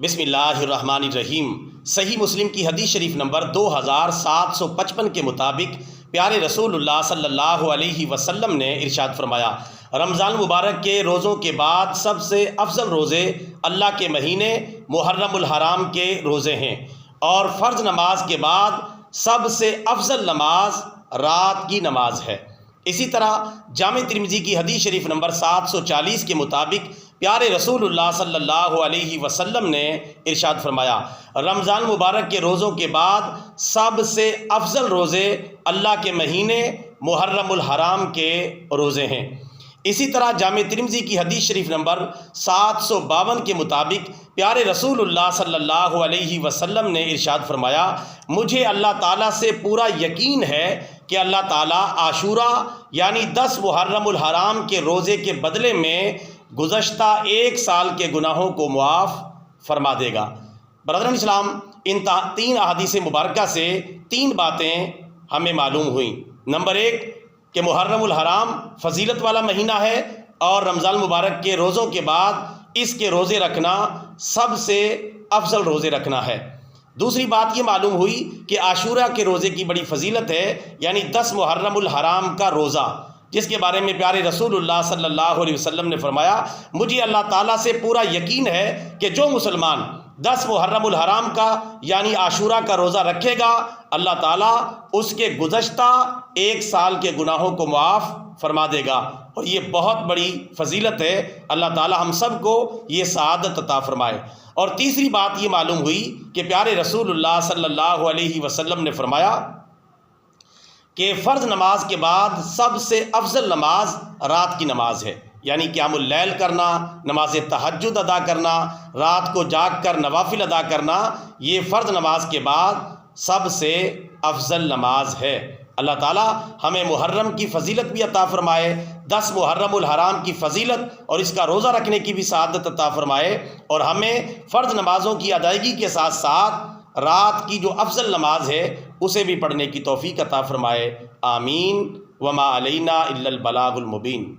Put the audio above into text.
بسم اللہ الرحمن الرحیم۔ صحیح مسلم کی حدیث شریف نمبر 2755 کے مطابق پیارے رسول اللہ صلی اللہ علیہ وسلم نے ارشاد فرمایا، رمضان مبارک کے روزوں کے بعد سب سے افضل روزے اللہ کے مہینے محرم الحرام کے روزے ہیں، اور فرض نماز کے بعد سب سے افضل نماز رات کی نماز ہے۔ اسی طرح جامع ترمذی کی حدیث شریف نمبر 740 کے مطابق پیارے رسول اللہ صلی اللہ علیہ وسلم نے ارشاد فرمایا، رمضان مبارک کے روزوں کے بعد سب سے افضل روزے اللہ کے مہینے محرم الحرام کے روزے ہیں۔ اسی طرح جامع ترمذی کی حدیث شریف نمبر 752 کے مطابق پیارے رسول اللہ صلی اللہ علیہ وسلم نے ارشاد فرمایا، مجھے اللہ تعالیٰ سے پورا یقین ہے کہ اللہ تعالیٰ عاشورہ یعنی 10 محرم الحرام کے روزے کے بدلے میں گزشتہ 1 سال کے گناہوں کو معاف فرما دے گا۔ برادران اسلام، ان 3 احادیث مبارکہ سے 3 باتیں ہمیں معلوم ہوئیں۔ نمبر 1 کہ محرم الحرام فضیلت والا مہینہ ہے، اور رمضان مبارک کے روزوں کے بعد اس کے روزے رکھنا سب سے افضل روزے رکھنا ہے۔ دوسری بات یہ معلوم ہوئی کہ عاشورہ کے روزے کی بڑی فضیلت ہے، یعنی 10 محرم الحرام کا روزہ، جس کے بارے میں پیارے رسول اللہ صلی اللہ علیہ وسلم نے فرمایا، مجھے اللہ تعالیٰ سے پورا یقین ہے کہ جو مسلمان 10 محرم الحرام کا یعنی عاشورہ کا روزہ رکھے گا، اللہ تعالیٰ اس کے گزشتہ 1 سال کے گناہوں کو معاف فرما دے گا، اور یہ بہت بڑی فضیلت ہے۔ اللہ تعالیٰ ہم سب کو یہ سعادت عطا فرمائے۔ اور تیسری بات یہ معلوم ہوئی کہ پیارے رسول اللہ صلی اللہ علیہ وسلم نے فرمایا کہ فرض نماز کے بعد سب سے افضل نماز رات کی نماز ہے، یعنی قیام اللیل کرنا، نماز تہجد ادا کرنا، رات کو جاگ کر نوافل ادا کرنا، یہ فرض نماز کے بعد سب سے افضل نماز ہے۔ اللہ تعالیٰ ہمیں محرم کی فضیلت بھی عطا فرمائے، 10 محرم الحرام کی فضیلت اور اس کا روزہ رکھنے کی بھی سعادت عطا فرمائے، اور ہمیں فرض نمازوں کی ادائیگی کے ساتھ ساتھ رات کی جو افضل نماز ہے اسے بھی پڑھنے کی توفیق عطا فرمائے۔ آمین۔ وما علینا الا البلاغ المبین۔